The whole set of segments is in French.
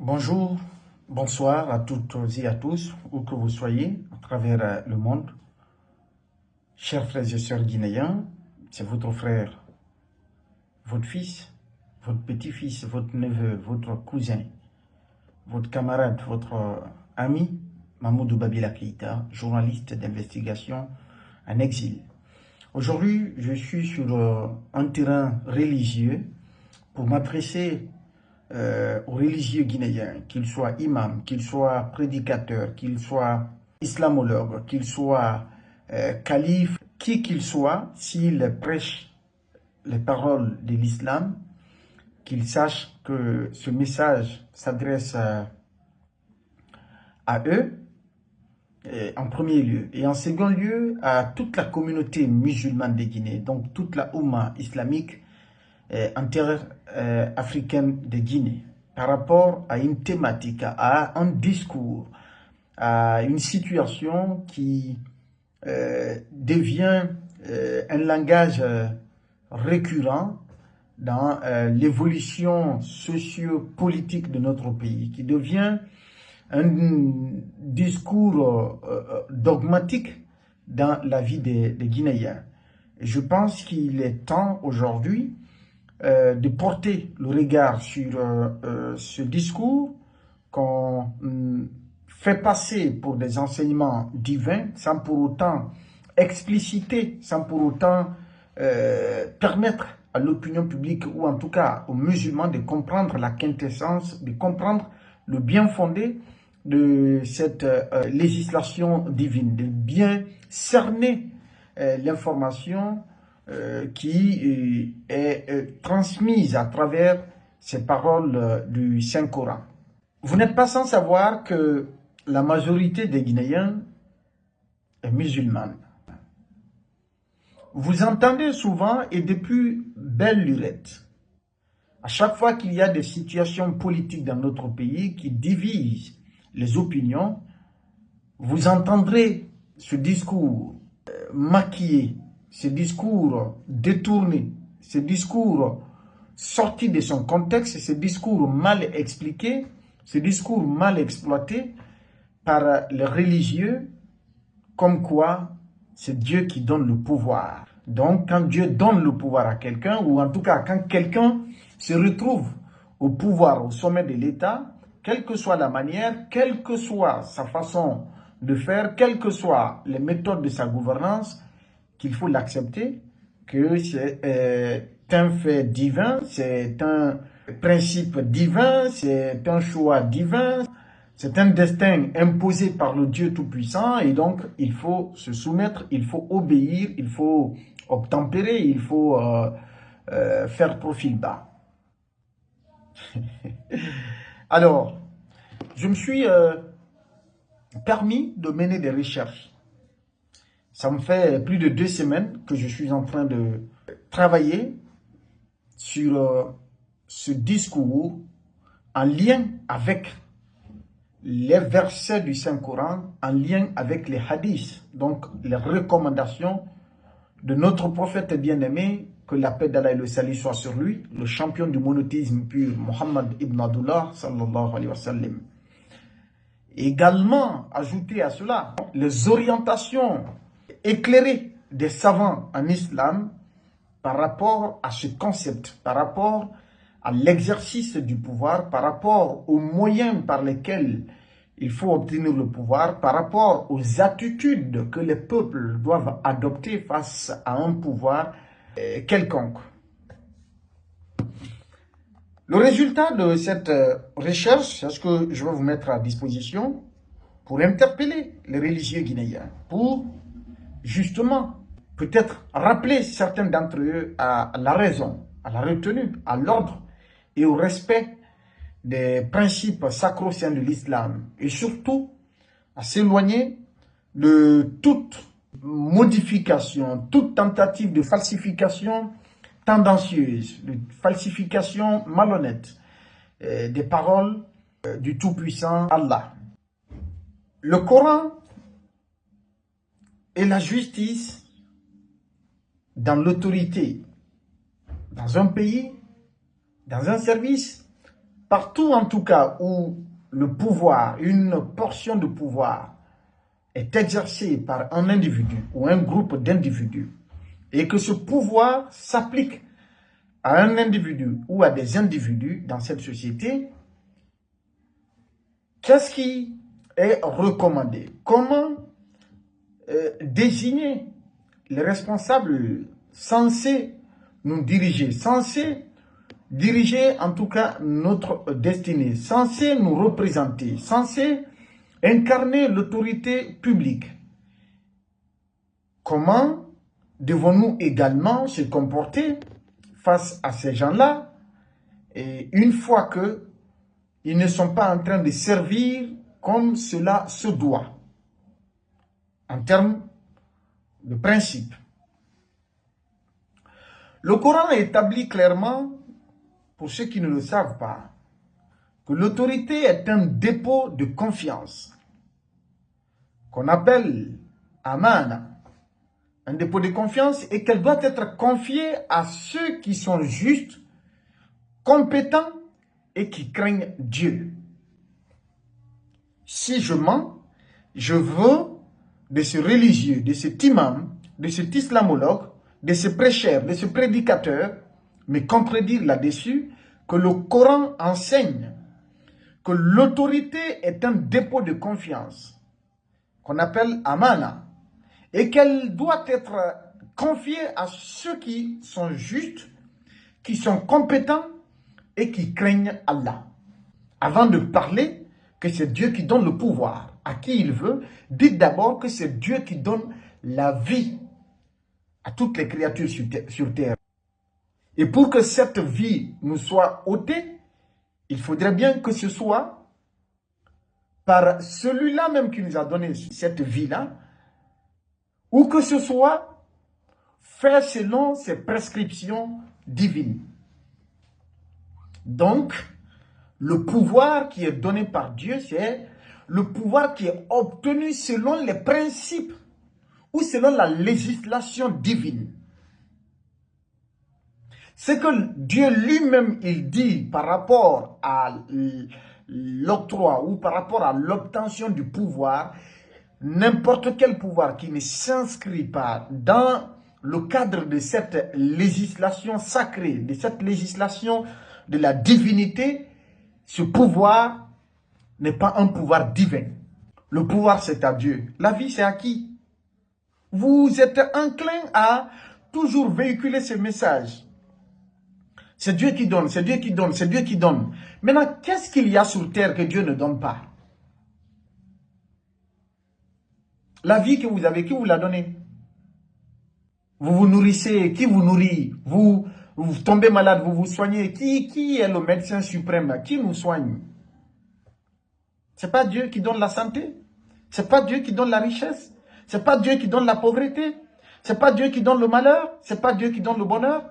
Bonjour, bonsoir à toutes et à tous, où que vous soyez, à travers le monde. Chers frères et sœurs guinéens, c'est votre frère, votre fils, votre petit-fils, votre neveu, votre cousin, votre camarade, votre ami, Mahmoudou Babila Keïta, journaliste d'investigation en exil. Aujourd'hui, je suis sur un terrain religieux pour m'adresser aux religieux guinéens, qu'ils soient imams, qu'ils soient prédicateurs, qu'ils soient islamologues, qu'ils soient califes, qui qu'ils soient, s'ils prêchent les paroles de l'islam, qu'ils sachent que ce message s'adresse à eux, en premier lieu, et en second lieu à toute la communauté musulmane de Guinée, donc toute la Oumma islamique africaine de Guinée, par rapport à une thématique, à un discours, à une situation qui devient un langage récurrent dans l'évolution socio-politique de notre pays, qui devient un discours dogmatique dans la vie des Guinéens. Et je pense qu'il est temps aujourd'hui de porter le regard sur ce discours qu'on fait passer pour des enseignements divins sans pour autant expliciter, sans pour autant permettre à l'opinion publique ou en tout cas aux musulmans de comprendre la quintessence, de comprendre le bien fondé de cette législation divine, de bien cerner l'information qui est transmise à travers ces paroles du Saint-Coran. Vous n'êtes pas sans savoir que la majorité des Guinéens est musulmane. Vous entendez souvent, et depuis belle lurette, à chaque fois qu'il y a des situations politiques dans notre pays qui divisent les opinions, vous entendrez ce discours maquillé, ce discours détourné, ce discours sorti de son contexte, ce discours mal expliqué, ce discours mal exploité par les religieux, comme quoi c'est Dieu qui donne le pouvoir. Donc, quand Dieu donne le pouvoir à quelqu'un, ou en tout cas quand quelqu'un se retrouve au pouvoir, au sommet de l'État, quelle que soit la manière, quelle que soit sa façon de faire, quelles que soient les méthodes de sa gouvernance, qu'il faut l'accepter, que c'est un fait divin, c'est un principe divin, c'est un choix divin, c'est un destin imposé par le Dieu Tout-Puissant, et donc il faut se soumettre, il faut obéir, il faut obtempérer, il faut faire profil bas. Alors, je me suis permis de mener des recherches. Ça me fait plus de 2 semaines que je suis en train de travailler sur ce discours en lien avec les versets du Saint-Coran, en lien avec les hadiths, donc les recommandations de notre prophète bien-aimé, que la paix d'Allah et le salut soient sur lui, le champion du monothéisme pur, Muhammad ibn Abdullah, sallallahu alayhi wa sallam. Également, ajouter à cela, les orientations éclairées des savants en islam par rapport à ce concept, par rapport à l'exercice du pouvoir, par rapport aux moyens par lesquels il faut obtenir le pouvoir, par rapport aux attitudes que les peuples doivent adopter face à un pouvoir quelconque. Le résultat de cette recherche, c'est ce que je vais vous mettre à disposition pour interpeller les religieux guinéens, pour justement peut-être rappeler certains d'entre eux à la raison, à la retenue, à l'ordre et au respect des principes sacro-saints de l'islam, et surtout à s'éloigner de toute modification, toute tentative de falsification tendancieuse, de falsification malhonnête des paroles du Tout-Puissant Allah. Le Coran et la justice dans l'autorité, dans un pays, dans un service, Partout en tout cas où le pouvoir, une portion de pouvoir est exercée par un individu ou un groupe d'individus et que ce pouvoir s'applique à un individu ou à des individus dans cette société, qu'est-ce qui est recommandé? Comment désigner les responsables censés nous diriger, censés diriger en tout cas notre destinée, censés nous représenter, censés incarner l'autorité publique? Comment devons-nous également se comporter face à ces gens-là, et une fois qu'ils ne sont pas en train de servir comme cela se doit, en termes de principe? Le Coran établit clairement, pour ceux qui ne le savent pas, que l'autorité est un dépôt de confiance, qu'on appelle amana, un dépôt de confiance, et qu'elle doit être confiée à ceux qui sont justes, compétents et qui craignent Dieu. Si je mens, je veux de ce religieux, de cet imam, de cet islamologue, de ce prêcheur, de ce prédicateur, me contredire là-dessus, que le Coran enseigne que l'autorité est un dépôt de confiance, qu'on appelle amana, et qu'elle doit être confiée à ceux qui sont justes, qui sont compétents et qui craignent Allah. Avant de parler que c'est Dieu qui donne le pouvoir à qui il veut, dites d'abord que c'est Dieu qui donne la vie à toutes les créatures sur terre. Et pour que cette vie nous soit ôtée, il faudrait bien que ce soit par celui-là même qui nous a donné cette vie-là, ou que ce soit fait selon ses prescriptions divines. Donc, le pouvoir qui est donné par Dieu, c'est le pouvoir qui est obtenu selon les principes ou selon la législation divine. Ce que Dieu lui-même, il dit par rapport à l'octroi ou par rapport à l'obtention du pouvoir, n'importe quel pouvoir qui ne s'inscrit pas dans le cadre de cette législation sacrée, de cette législation de la divinité, ce pouvoir n'est pas un pouvoir divin. Le pouvoir, c'est à Dieu. La vie, c'est à qui? Vous êtes enclin à toujours véhiculer ce message. C'est Dieu qui donne, c'est Dieu qui donne, c'est Dieu qui donne. Maintenant, qu'est-ce qu'il y a sur terre que Dieu ne donne pas? La vie que vous avez, qui vous l'a donnée? Vous vous nourrissez, qui vous nourrit? Vous tombez malade, vous vous soignez. Qui est le médecin suprême? Qui nous soigne? C'est pas Dieu qui donne la santé? C'est pas Dieu qui donne la richesse? C'est pas Dieu qui donne la pauvreté? C'est pas Dieu qui donne le malheur? C'est pas Dieu qui donne le bonheur?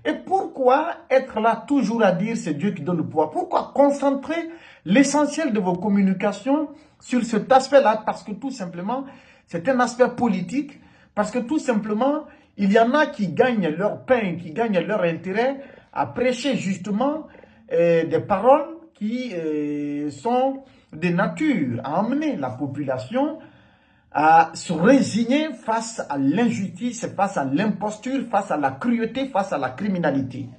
Et pourquoi être là toujours à dire c'est Dieu qui donne le pouvoir? Pourquoi concentrer l'essentiel de vos communications sur cet aspect-là? Parce que tout simplement, c'est un aspect politique. Parce que tout simplement, il y en a qui gagnent leur pain, qui gagnent leur intérêt à prêcher justement des paroles qui sont de nature à emmener la population à se résigner face à l'injustice, face à l'imposture, face à la cruauté, face à la criminalité.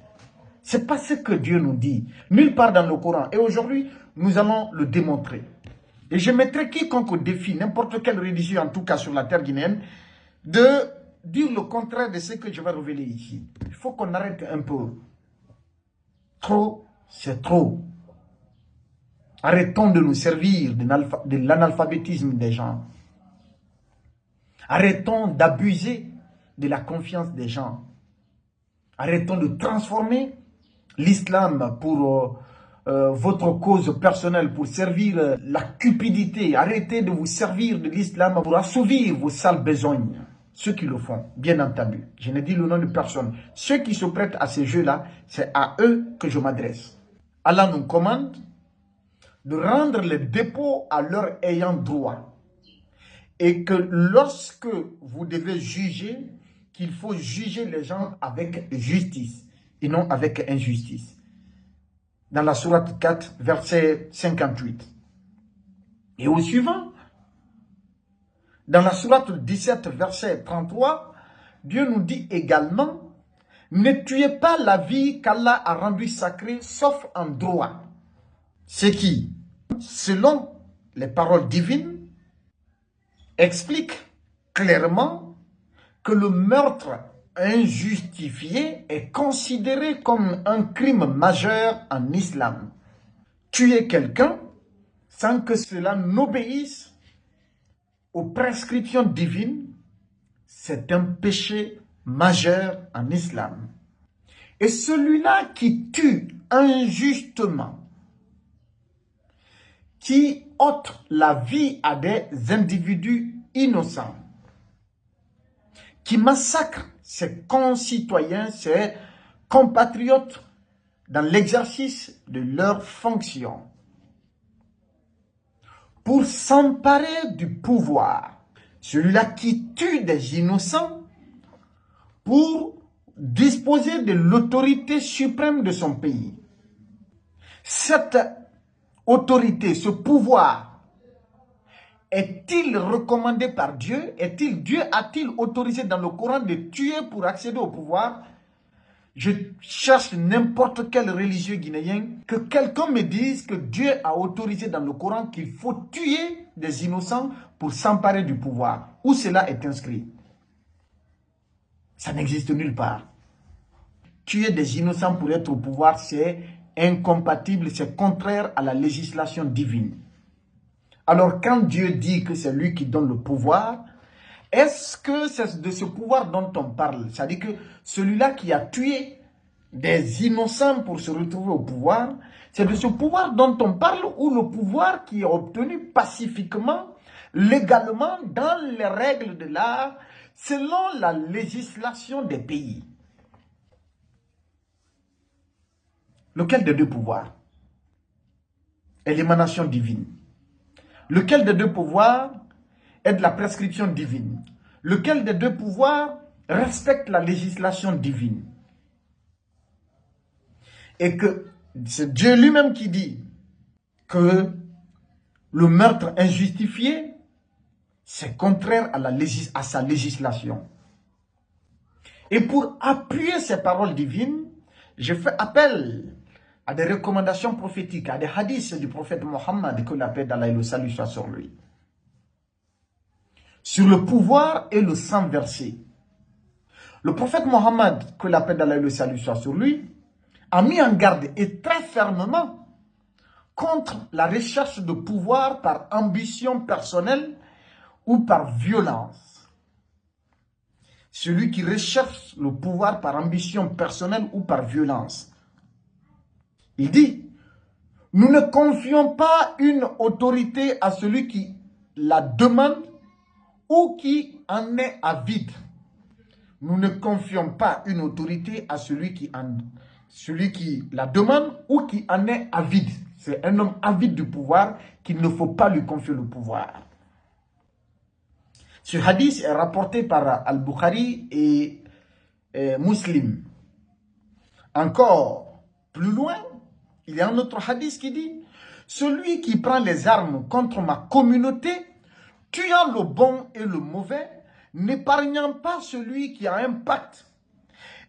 Ce n'est pas ce que Dieu nous dit, nulle part dans le Coran. Et aujourd'hui, nous allons le démontrer. Et je mettrai quiconque au défi, n'importe quelle religion, en tout cas sur la terre guinéenne, de dire le contraire de ce que je vais révéler ici. Il faut qu'on arrête un peu. Trop, c'est trop. Arrêtons de nous servir de l'analphabétisme des gens. Arrêtons d'abuser de la confiance des gens. Arrêtons de transformer l'islam pour votre cause personnelle, pour servir la cupidité. Arrêtez de vous servir de l'islam pour assouvir vos sales besognes. Ceux qui le font, bien entendu. Je ne dis le nom de personne. Ceux qui se prêtent à ces jeux-là, c'est à eux que je m'adresse. Allah nous commande de rendre les dépôts à leur ayant droit. Et que lorsque vous devez juger, qu'il faut juger les gens avec justice et non avec injustice. dans la sourate 4, verset 58. Et au suivant, dans la sourate 17, verset 33, Dieu nous dit également, ne tuez pas la vie qu'Allah a rendue sacrée, sauf en droit. Ce qui, selon les paroles divines, explique clairement que le meurtre injustifié est considéré comme un crime majeur en islam. Tuer quelqu'un sans que cela n'obéisse aux prescriptions divines, c'est un péché majeur en islam. Et celui-là qui tue injustement, qui ôte la vie à des individus innocents, qui massacre ses concitoyens, ses compatriotes dans l'exercice de leurs fonctions, pour s'emparer du pouvoir, celui-là qui tue des innocents pour disposer de l'autorité suprême de son pays. Cette autorité, ce pouvoir, est-il recommandé par Dieu? Dieu a-t-il autorisé dans le Coran de tuer pour accéder au pouvoir? Je cherche n'importe quel religieux guinéen, que quelqu'un me dise que Dieu a autorisé dans le Coran qu'il faut tuer des innocents pour s'emparer du pouvoir. Où cela est inscrit? Ça n'existe nulle part. Tuer des innocents pour être au pouvoir, c'est incompatible, c'est contraire à la législation divine. Alors quand Dieu dit que c'est lui qui donne le pouvoir, est-ce que c'est de ce pouvoir dont on parle? C'est-à-dire que celui-là qui a tué des innocents pour se retrouver au pouvoir, c'est de ce pouvoir dont on parle, ou le pouvoir qui est obtenu pacifiquement, légalement, dans les règles de l'art, selon la législation des pays? Lequel des deux pouvoirs est l'émanation divine? Lequel des deux pouvoirs est de la prescription divine? Lequel des deux pouvoirs respecte la législation divine? Et que c'est Dieu lui-même qui dit que le meurtre injustifié, c'est contraire à sa législation. Et pour appuyer ces paroles divines, je fais appel à des recommandations prophétiques, à des hadiths du prophète Mohammed, que la paix d'Allah et le salut soit sur lui. Sur le pouvoir et le sang versé. Le prophète Mohammed, que la paix d'Allah et le salut soit sur lui, a mis en garde et très fermement contre la recherche de pouvoir par ambition personnelle ou par violence. Celui qui recherche le pouvoir par ambition personnelle ou par violence. Il dit, nous ne confions pas une autorité à celui qui la demande ou qui en est avide. Nous ne confions pas une autorité à celui qui la demande ou qui en est avide. C'est un homme avide du pouvoir qu'il ne faut pas lui confier le pouvoir. Ce hadith est rapporté par Al-Bukhari et Muslim. Encore plus loin, il y a un autre hadith qui dit, celui qui prend les armes contre ma communauté, tuant le bon et le mauvais, n'épargnant pas celui qui a un pacte,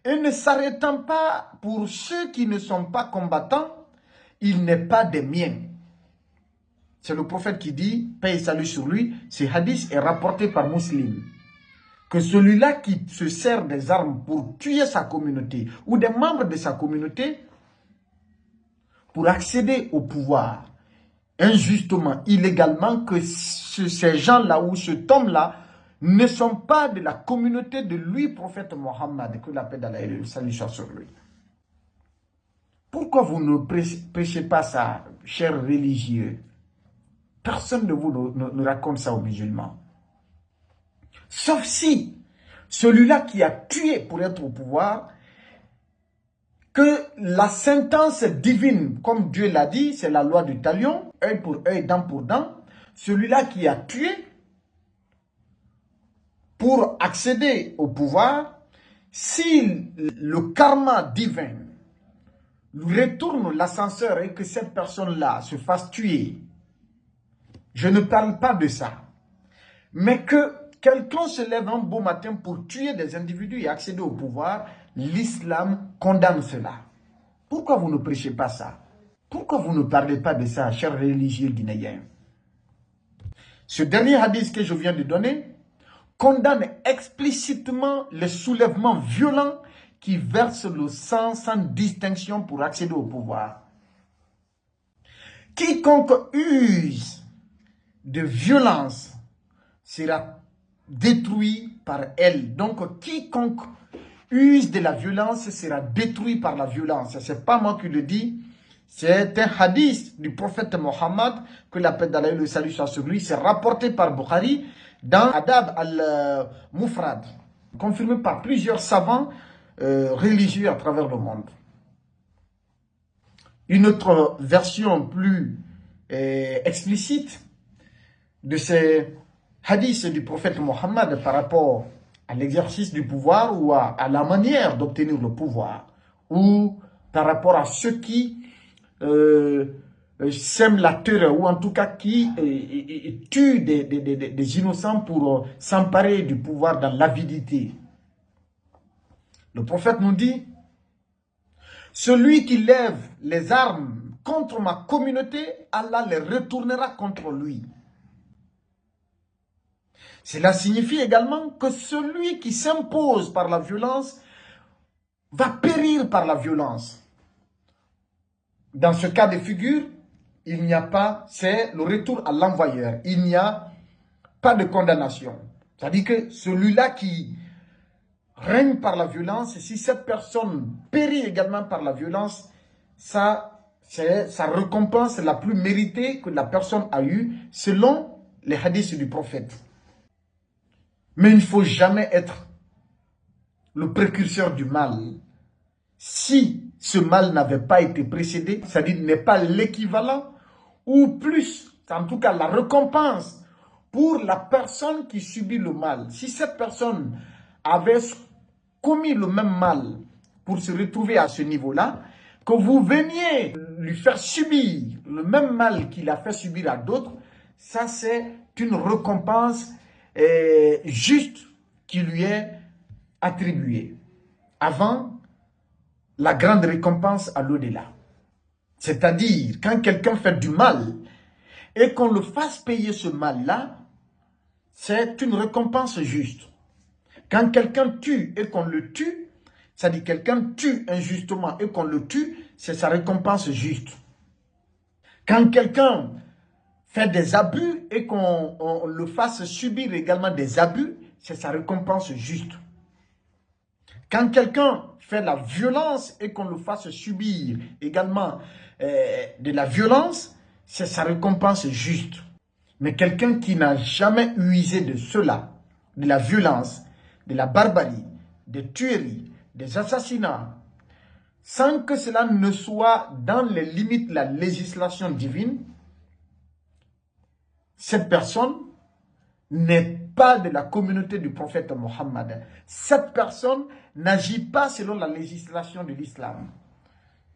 et ne s'arrêtant pas pour ceux qui ne sont pas combattants, il n'est pas des miens. C'est le prophète qui dit, paix et salut sur lui, ce hadith est rapporté par Muslim. Que celui-là qui se sert des armes pour tuer sa communauté, ou des membres de sa communauté, pour accéder au pouvoir, injustement, illégalement, que ces gens-là ou cet homme-là ne sont pas de la communauté de lui, prophète Mohammed, que la paix d'Allah et le salut soit sur lui. Pourquoi vous ne prêchez pas ça, chers religieux? Personne de vous ne raconte ça aux musulmans. Sauf si celui-là qui a tué pour être au pouvoir, que la sentence divine, comme Dieu l'a dit, c'est la loi du talion, œil pour œil, dent pour dent. Celui-là qui a tué pour accéder au pouvoir, si le karma divin retourne l'ascenseur et que cette personne-là se fasse tuer, je ne parle pas de ça. Mais que quelqu'un se lève un beau matin pour tuer des individus et accéder au pouvoir, l'islam condamne cela. Pourquoi vous ne prêchez pas ça? Pourquoi vous ne parlez pas de ça, chers religieux guinéens? Ce dernier hadith que je viens de donner condamne explicitement les soulèvements violents qui versent le sang sans distinction pour accéder au pouvoir. Quiconque use de violence sera détruit par elle. Donc, quiconque use de la violence sera détruit par la violence. Ce n'est pas moi qui le dis. C'est un hadith du prophète Mohammed, que la paix d'Allah et le salut soit sur lui. C'est rapporté par Bukhari dans Adab al-Mufrad, confirmé par plusieurs savants religieux à travers le monde. Une autre version plus explicite de ces hadiths du prophète Mohammed par rapport à l'exercice du pouvoir ou à la manière d'obtenir le pouvoir, ou par rapport à ceux qui sèment la terreur, ou en tout cas qui tuent des innocents pour s'emparer du pouvoir dans l'avidité. Le prophète nous dit: celui qui lève les armes contre ma communauté, Allah les retournera contre lui. Cela signifie également que celui qui s'impose par la violence va périr par la violence. Dans ce cas de figure, il n'y a pas, c'est le retour à l'envoyeur. Il n'y a pas de condamnation. C'est-à-dire que celui-là qui règne par la violence, si cette personne périt également par la violence, ça, c'est sa récompense la plus méritée que la personne a eue, selon les hadiths du prophète. Mais il ne faut jamais être le précurseur du mal. Si ce mal n'avait pas été précédé, c'est-à-dire n'est pas l'équivalent, ou plus, en tout cas la récompense pour la personne qui subit le mal. Si cette personne avait commis le même mal pour se retrouver à ce niveau-là, que vous veniez lui faire subir le même mal qu'il a fait subir à d'autres, ça c'est une récompense juste qui lui est attribuée avant la grande récompense à l'au-delà. C'est-à-dire, quand quelqu'un fait du mal et qu'on le fasse payer ce mal-là, c'est une récompense juste. Quand quelqu'un tue et qu'on le tue, c'est-à-dire quelqu'un tue injustement et qu'on le tue, c'est sa récompense juste. Quand quelqu'un fait des abus et qu'on le fasse subir également des abus, c'est sa récompense juste. Quand quelqu'un fait la violence et qu'on le fasse subir également de la violence, c'est sa récompense juste. Mais quelqu'un qui n'a jamais usé de cela, de la violence, de la barbarie, des tueries, des assassinats, sans que cela ne soit dans les limites de la législation divine, cette personne n'est pas de la communauté du prophète Mohammed. Cette personne n'agit pas selon la législation de l'islam.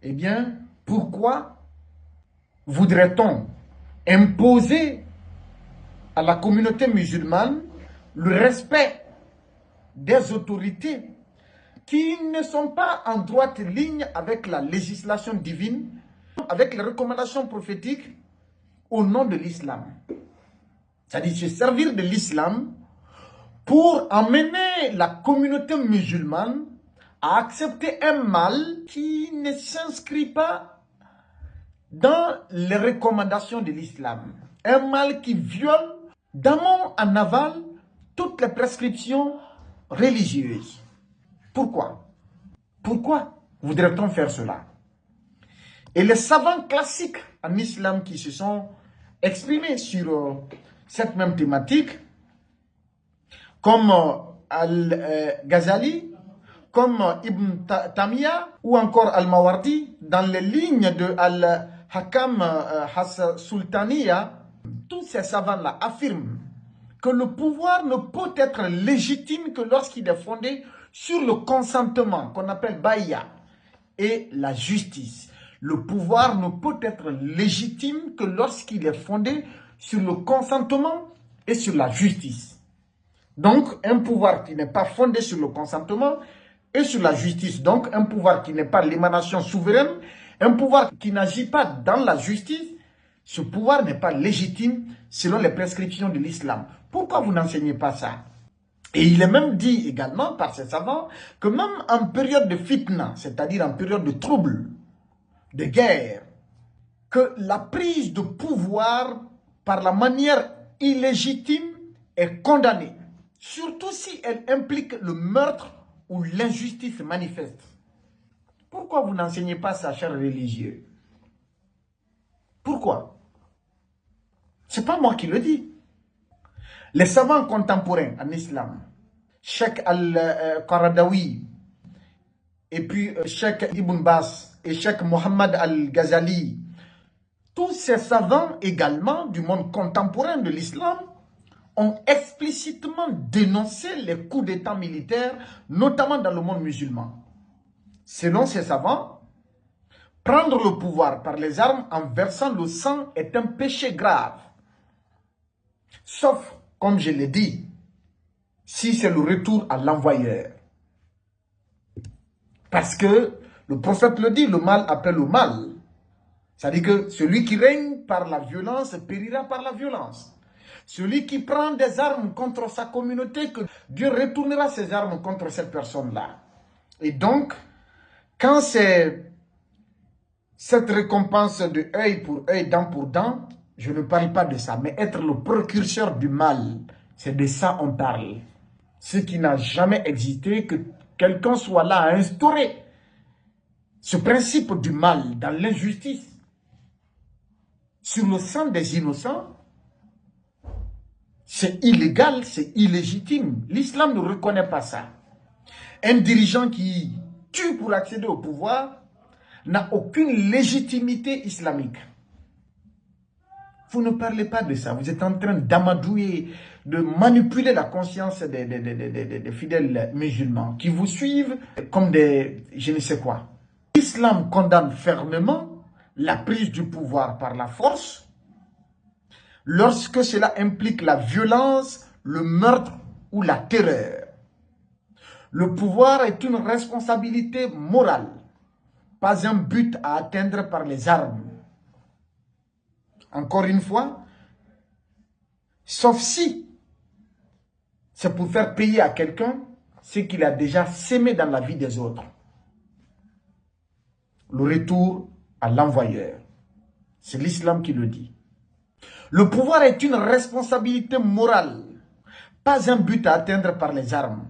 Eh bien, pourquoi voudrait-on imposer à la communauté musulmane le respect des autorités qui ne sont pas en droite ligne avec la législation divine, avec les recommandations prophétiques au nom de l'islam? C'est-à-dire se servir de l'islam pour emmener la communauté musulmane à accepter un mal qui ne s'inscrit pas dans les recommandations de l'islam. Un mal qui viole d'amont en aval toutes les prescriptions religieuses. Pourquoi? Pourquoi voudrait-on faire cela? Et les savants classiques en islam qui se sont exprimés sur cette même thématique, comme Al-Ghazali, comme Ibn Tamiya ou encore Al-Mawardi, dans les lignes de Al-Hakam Sultaniya, tous ces savants-là affirment que le pouvoir ne peut être légitime que lorsqu'il est fondé sur le consentement qu'on appelle Baïa et la justice. Le pouvoir ne peut être légitime que lorsqu'il est fondé sur le consentement et sur la justice. Donc, un pouvoir qui n'est pas fondé sur le consentement et sur la justice, donc un pouvoir qui n'est pas l'émanation souveraine, un pouvoir qui n'agit pas dans la justice, ce pouvoir n'est pas légitime selon les prescriptions de l'islam. Pourquoi vous n'enseignez pas ça? Et il est même dit également par ces savants que même en période de fitna, c'est-à-dire en période de trouble, de guerre, que la prise de pouvoir par la manière illégitime est condamnée, surtout si elle implique le meurtre ou l'injustice manifeste. Pourquoi vous n'enseignez pas ça, chers religieux? Pourquoi? Ce n'est pas moi qui le dis. Les savants contemporains en islam, Cheikh Al-Qaradawi, et puis Cheikh Ibn Baz et Cheikh Mohammed Al-Ghazali, tous ces savants également du monde contemporain de l'islam ont explicitement dénoncé les coups d'État militaires, notamment dans le monde musulman. Selon ces savants, prendre le pouvoir par les armes en versant le sang est un péché grave. Sauf, comme je l'ai dit, si c'est le retour à l'envoyeur. Parce que le prophète le dit, le mal appelle le mal. C'est-à-dire que celui qui règne par la violence périra par la violence. Celui qui prend des armes contre sa communauté, que Dieu retournera ses armes contre cette personne-là. Et donc, quand c'est cette récompense de œil pour œil, dent pour dent, je ne parle pas de ça, mais être le précurseur du mal, c'est de ça on parle. Ce qui n'a jamais existé, que quelqu'un soit là à instaurer ce principe du mal dans l'injustice sur le sang des innocents, c'est illégal, c'est illégitime. L'islam ne reconnaît pas ça. Un dirigeant qui tue pour accéder au pouvoir n'a aucune légitimité islamique. Vous ne parlez pas de ça. Vous êtes en train d'amadouer, de manipuler la conscience des fidèles musulmans qui vous suivent comme des je ne sais quoi. L'islam condamne fermement la prise du pouvoir par la force lorsque cela implique la violence, le meurtre ou la terreur. Le pouvoir est une responsabilité morale, pas un but à atteindre par les armes. Encore une fois, sauf si c'est pour faire payer à quelqu'un ce qu'il a déjà sémé dans la vie des autres. Le retour à l'envoyeur. C'est l'islam qui le dit. Le pouvoir est une responsabilité morale, pas un but à atteindre par les armes.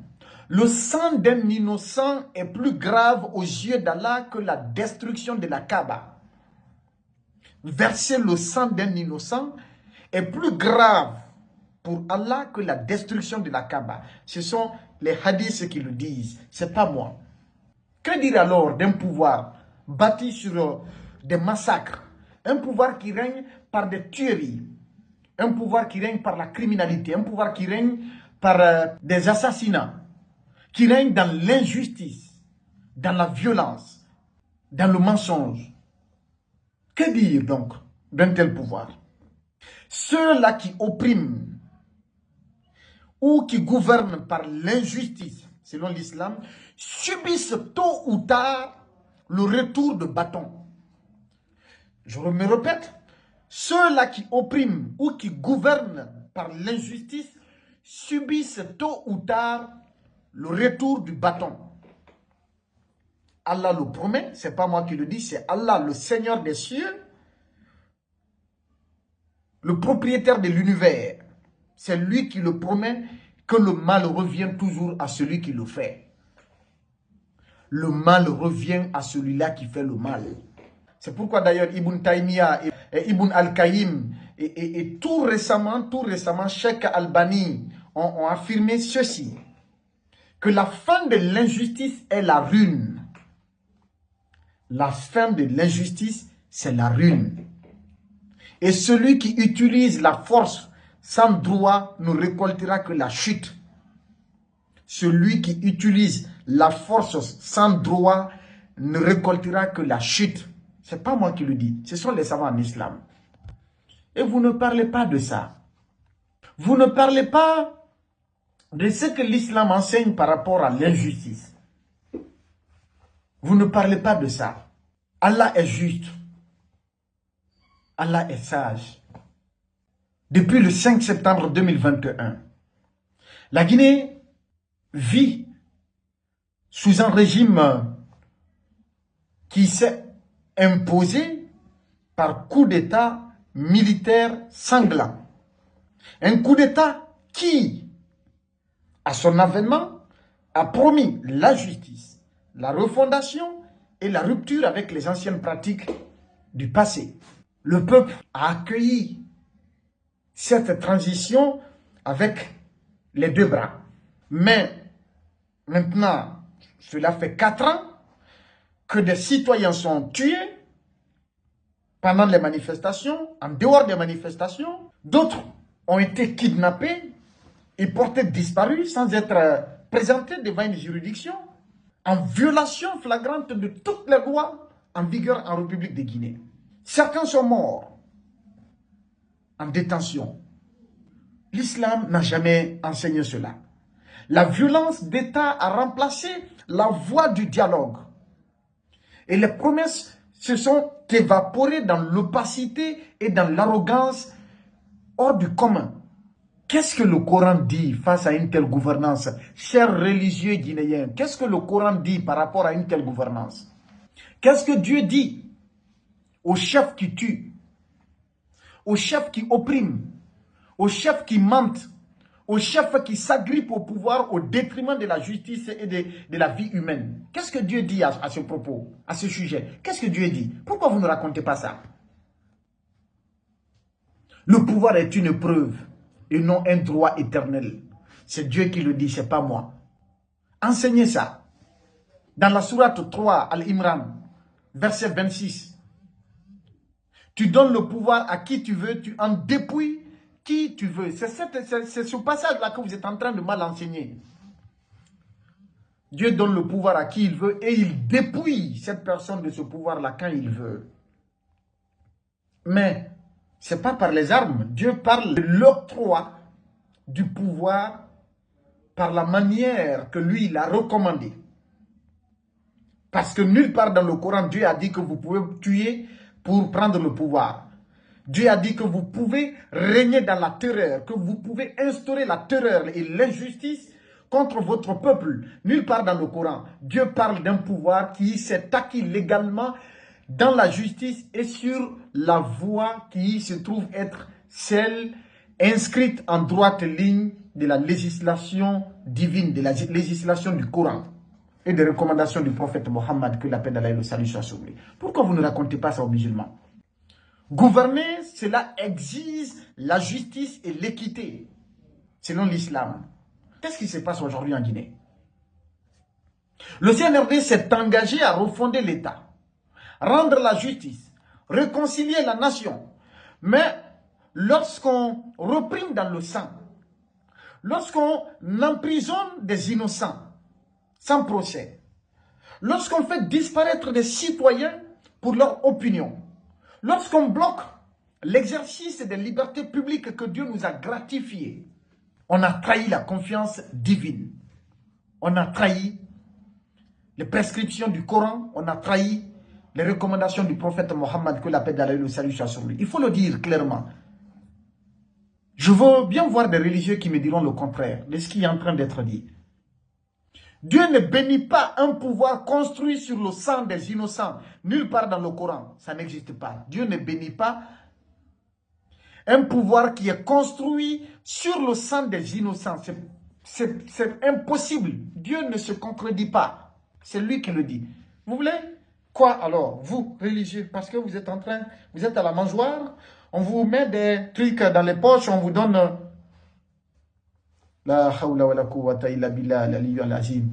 Le sang d'un innocent est plus grave aux yeux d'Allah que la destruction de la Kaaba. Verser le sang d'un innocent est plus grave pour Allah que la destruction de la Kaaba. Ce sont les hadiths qui le disent, ce n'est pas moi. Que dire alors d'un pouvoir bâti sur des massacres, un pouvoir qui règne par des tueries, un pouvoir qui règne par la criminalité, un pouvoir qui règne par des assassinats, qui règne dans l'injustice, dans la violence, dans le mensonge. Que dire donc d'un tel pouvoir? Ceux-là qui oppriment ou qui gouvernent par l'injustice, selon l'islam, subissent tôt ou tard le retour de bâton. Je me répète, ceux-là qui oppriment ou qui gouvernent par l'injustice subissent tôt ou tard le retour du bâton. Allah le promet, ce n'est pas moi qui le dis, c'est Allah, le Seigneur des cieux, le propriétaire de l'univers. C'est lui qui le promet que le mal revient toujours à celui qui le fait. Le mal revient à celui-là qui fait le mal. C'est pourquoi d'ailleurs Ibn Taymiyyah et Ibn Al-Qayyim et tout récemment, Cheikh Albani ont affirmé ceci, que la fin de l'injustice est la ruine. La fin de l'injustice, c'est la ruine. Et celui qui utilise la force sans droit ne récoltera que la chute. Celui qui utilise la force sans droit ne récoltera que la chute. Ce n'est pas moi qui le dis. Ce sont les savants en islam. Et vous ne parlez pas de ça. Vous ne parlez pas de ce que l'islam enseigne par rapport à l'injustice. Vous ne parlez pas de ça. Allah est juste. Allah est sage. Depuis le 5 septembre 2021, la Guinée vit sous un régime qui s'est imposé par coup d'État militaire sanglant. Un coup d'État qui, à son avènement, a promis la justice, la refondation et la rupture avec les anciennes pratiques du passé. Le peuple a accueilli cette transition avec les deux bras. Mais maintenant, cela fait 4 ans que des citoyens sont tués pendant les manifestations, en dehors des manifestations. D'autres ont été kidnappés et portés disparus sans être présentés devant une juridiction, en violation flagrante de toutes les lois en vigueur en République de Guinée. Certains sont morts en détention. L'islam n'a jamais enseigné cela. La violence d'État a remplacé la voie du dialogue. Et les promesses se sont évaporées dans l'opacité et dans l'arrogance hors du commun. Qu'est-ce que le Coran dit face à une telle gouvernance? Chers religieux guinéens, qu'est-ce que le Coran dit par rapport à une telle gouvernance? Qu'est-ce que Dieu dit aux chefs qui tuent, aux chefs qui oppriment, aux chefs qui mentent, aux chefs qui s'agrippent au pouvoir au détriment de la justice et de la vie humaine? Qu'est-ce que Dieu dit à ce propos, à ce sujet? Qu'est-ce que Dieu dit? Pourquoi vous ne racontez pas ça? Le pouvoir est une preuve et non un droit éternel. C'est Dieu qui le dit, ce n'est pas moi. Enseignez ça. Dans la sourate 3, Al-Imran, verset 26. Tu donnes le pouvoir à qui tu veux, tu en dépouilles qui tu veux. C'est ce passage-là que vous êtes en train de mal enseigner. Dieu donne le pouvoir à qui il veut et il dépouille cette personne de ce pouvoir-là quand il veut. Mais ce n'est pas par les armes. Dieu parle de l'octroi du pouvoir par la manière que lui, il a recommandé. Parce que nulle part dans le Coran, Dieu a dit que vous pouvez tuer pour prendre le pouvoir. Dieu a dit que vous pouvez régner dans la terreur, que vous pouvez instaurer la terreur et l'injustice contre votre peuple. Nulle part dans le Coran, Dieu parle d'un pouvoir qui s'est acquis légalement dans la justice et sur la voie qui se trouve être celle inscrite en droite ligne de la législation divine, de la législation du Coran et des recommandations du prophète Mohammed, que la paix d'Allah et le salut soient sur lui. Pourquoi vous ne racontez pas ça aux musulmans? Gouverner, cela exige la justice et l'équité, selon l'islam. Qu'est-ce qui se passe aujourd'hui en Guinée? Le CNRD s'est engagé à refonder l'État, rendre la justice, réconcilier la nation. Mais lorsqu'on reprime dans le sang, lorsqu'on emprisonne des innocents sans procès, lorsqu'on fait disparaître des citoyens pour leur opinion, lorsqu'on bloque l'exercice des libertés publiques que Dieu nous a gratifiées, on a trahi la confiance divine. On a trahi les prescriptions du Coran, on a trahi les recommandations du prophète Mohammed, que la paix d'Allah et le salut soit sur lui. Il faut le dire clairement. Je veux bien voir des religieux qui me diront le contraire de ce qui est en train d'être dit. Dieu ne bénit pas un pouvoir construit sur le sang des innocents. Nulle part dans le Coran, ça n'existe pas. Dieu ne bénit pas un pouvoir qui est construit sur le sang des innocents. C'est impossible. Dieu ne se contredit pas. C'est lui qui le dit. Vous voulez quoi alors, vous, religieux? Parce que vous êtes vous êtes à la mangeoire, on vous met des trucs dans les poches, on vous donne... La hawla wa la quwwata illa billah l'aliyyul azim.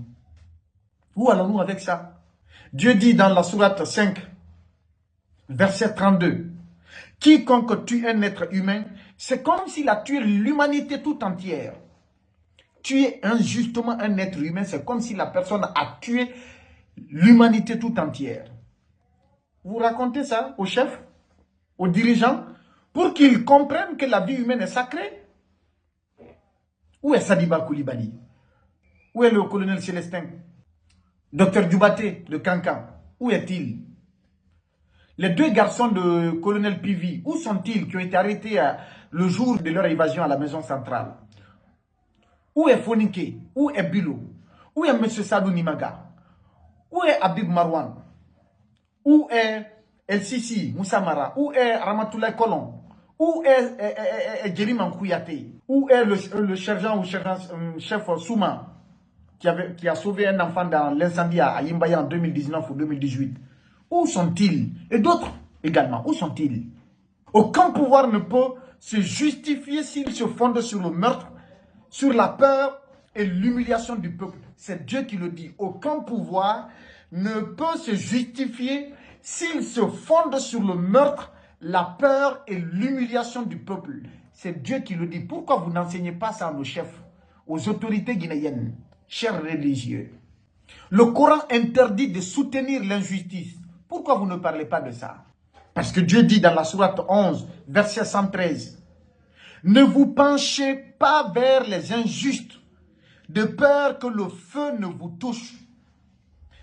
Où allons-nous avec ça? Dieu dit dans la sourate 5, verset 32, quiconque tue un être humain, c'est comme s'il a tué l'humanité tout entière. Tuer injustement un être humain, c'est comme si la personne a tué l'humanité tout entière. Vous racontez ça aux chefs, aux dirigeants, pour qu'ils comprennent que la vie humaine est sacrée. Où est Sadiba Koulibaly? Où est le colonel Célestin? Docteur Djoubaté de Cancan, où est-il? Les deux garçons de colonel Pivi, où sont-ils qui ont été arrêtés le jour de leur évasion à la maison centrale? Où est Fonike? Où est Bilo? Où est M. Sadou Nimaga? Où est Habib Marwan? Où est El Sisi, Moussa Mara? Où est Ramatoulaye Kolon? Où est Djeriman Kouyaté? Où est le sergent ou chef Souma qui a sauvé un enfant dans l'incendie à Yimbaya en 2019 ou 2018? Où sont-ils? Et d'autres également, où sont-ils? Aucun pouvoir ne peut se justifier s'il se fonde sur le meurtre, sur la peur et l'humiliation du peuple. C'est Dieu qui le dit. Aucun pouvoir ne peut se justifier s'il se fonde sur le meurtre, la peur et l'humiliation du peuple. C'est Dieu qui le dit. Pourquoi vous n'enseignez pas ça à nos chefs, aux autorités guinéennes, chers religieux? Le Coran interdit de soutenir l'injustice. Pourquoi vous ne parlez pas de ça? Parce que Dieu dit dans la sourate 11, verset 113, « Ne vous penchez pas vers les injustes, de peur que le feu ne vous touche. »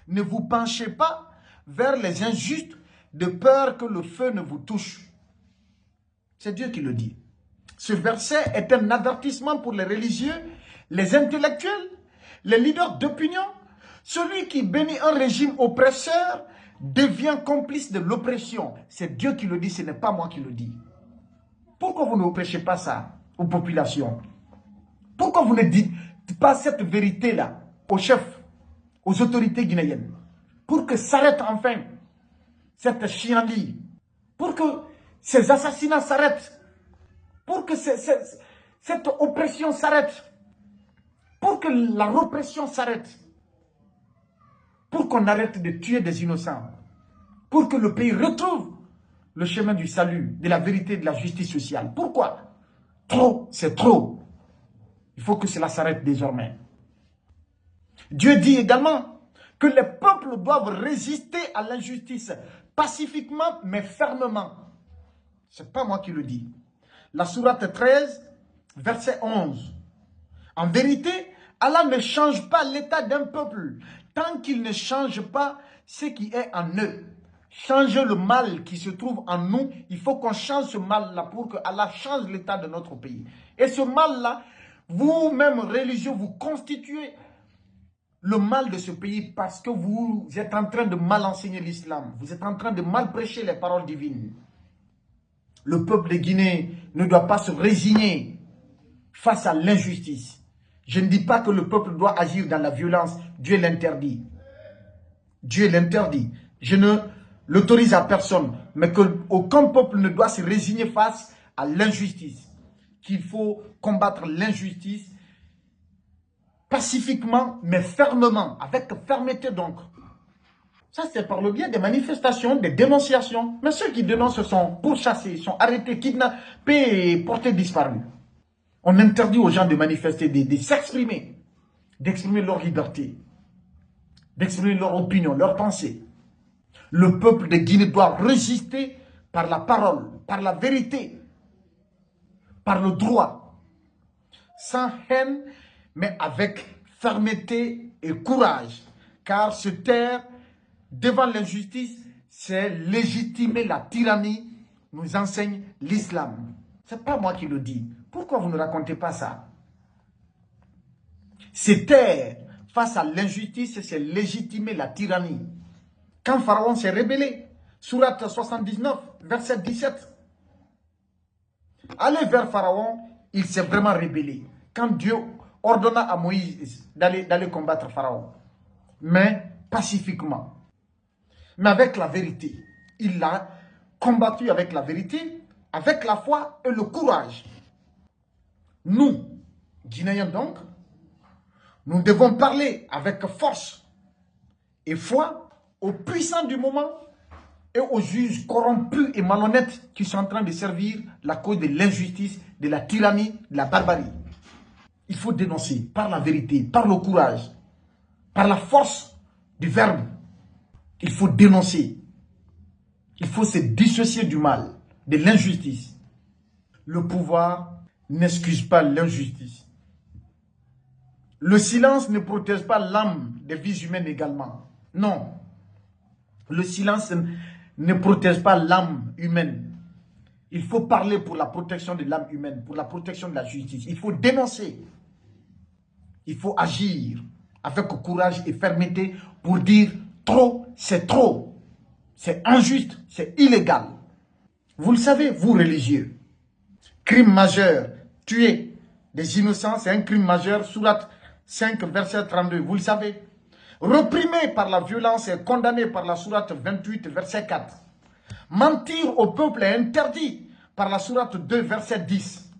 Ne vous penchez pas vers les injustes, de peur que le feu ne vous touche. C'est Dieu qui le dit. Ce verset est un avertissement pour les religieux, les intellectuels, les leaders d'opinion. Celui qui bénit un régime oppresseur devient complice de l'oppression. C'est Dieu qui le dit, ce n'est pas moi qui le dis. Pourquoi vous ne prêchez pas ça aux populations? Pourquoi vous ne dites pas cette vérité-là aux chefs, aux autorités guinéennes? Pour que s'arrête enfin cette chienlit, pour que ces assassinats s'arrêtent, pour que cette oppression s'arrête, pour que la répression s'arrête, pour qu'on arrête de tuer des innocents, pour que le pays retrouve le chemin du salut, de la vérité, de la justice sociale. Pourquoi? Trop, c'est trop. Il faut que cela s'arrête désormais. Dieu dit également que les peuples doivent résister à l'injustice pacifiquement mais fermement. Ce n'est pas moi qui le dis. La sourate 13, verset 11. En vérité, Allah ne change pas l'état d'un peuple tant qu'il ne change pas ce qui est en eux. Changer le mal qui se trouve en nous, il faut qu'on change ce mal-là pour que Allah change l'état de notre pays. Et ce mal-là, vous-même religieux, vous constituez le mal de ce pays parce que vous êtes en train de mal enseigner l'islam. Vous êtes en train de mal prêcher les paroles divines. Le peuple de Guinée ne doit pas se résigner face à l'injustice. Je ne dis pas que le peuple doit agir dans la violence. Dieu l'interdit. Dieu l'interdit. Je ne l'autorise à personne. Mais qu'aucun peuple ne doit se résigner face à l'injustice. Qu'il faut combattre l'injustice pacifiquement, mais fermement. Avec fermeté donc. Ça, c'est par le biais des manifestations, des dénonciations. Mais ceux qui dénoncent sont pourchassés, sont arrêtés, kidnappés et portés disparus. On interdit aux gens de manifester, de s'exprimer, d'exprimer leur liberté, d'exprimer leur opinion, leur pensée. Le peuple de Guinée doit résister par la parole, par la vérité, par le droit, sans haine, mais avec fermeté et courage. Car se taire devant l'injustice, c'est légitimer la tyrannie, nous enseigne l'islam. Ce n'est pas moi qui le dis. Pourquoi vous ne racontez pas ça? Se taire face à l'injustice, c'est légitimer la tyrannie. Quand Pharaon s'est rébellé, sourate 79, verset 17. Allez vers Pharaon, il s'est vraiment rébellé. Quand Dieu ordonna à Moïse d'aller combattre Pharaon, mais pacifiquement, mais avec la vérité. Il l'a combattu avec la vérité, avec la foi et le courage. Nous, Guinéens donc, nous devons parler avec force et foi aux puissants du moment et aux juges corrompus et malhonnêtes qui sont en train de servir la cause de l'injustice, de la tyrannie, de la barbarie. Il faut dénoncer par la vérité, par le courage, par la force du verbe. Il faut dénoncer. Il faut se dissocier du mal, de l'injustice. Le pouvoir n'excuse pas l'injustice. Le silence ne protège pas l'âme des vies humaines également. Non. Le silence ne protège pas l'âme humaine. Il faut parler pour la protection de l'âme humaine, pour la protection de la justice. Il faut dénoncer. Il faut agir avec courage et fermeté pour dire trop, c'est trop. C'est injuste, c'est illégal. Vous le savez, vous religieux. Crime majeur, tuer des innocents, c'est un crime majeur. Sourate 5, verset 32, vous le savez. Reprimé par la violence et condamné par la sourate 28, verset 4. Mentir au peuple est interdit par la sourate 2, verset 10.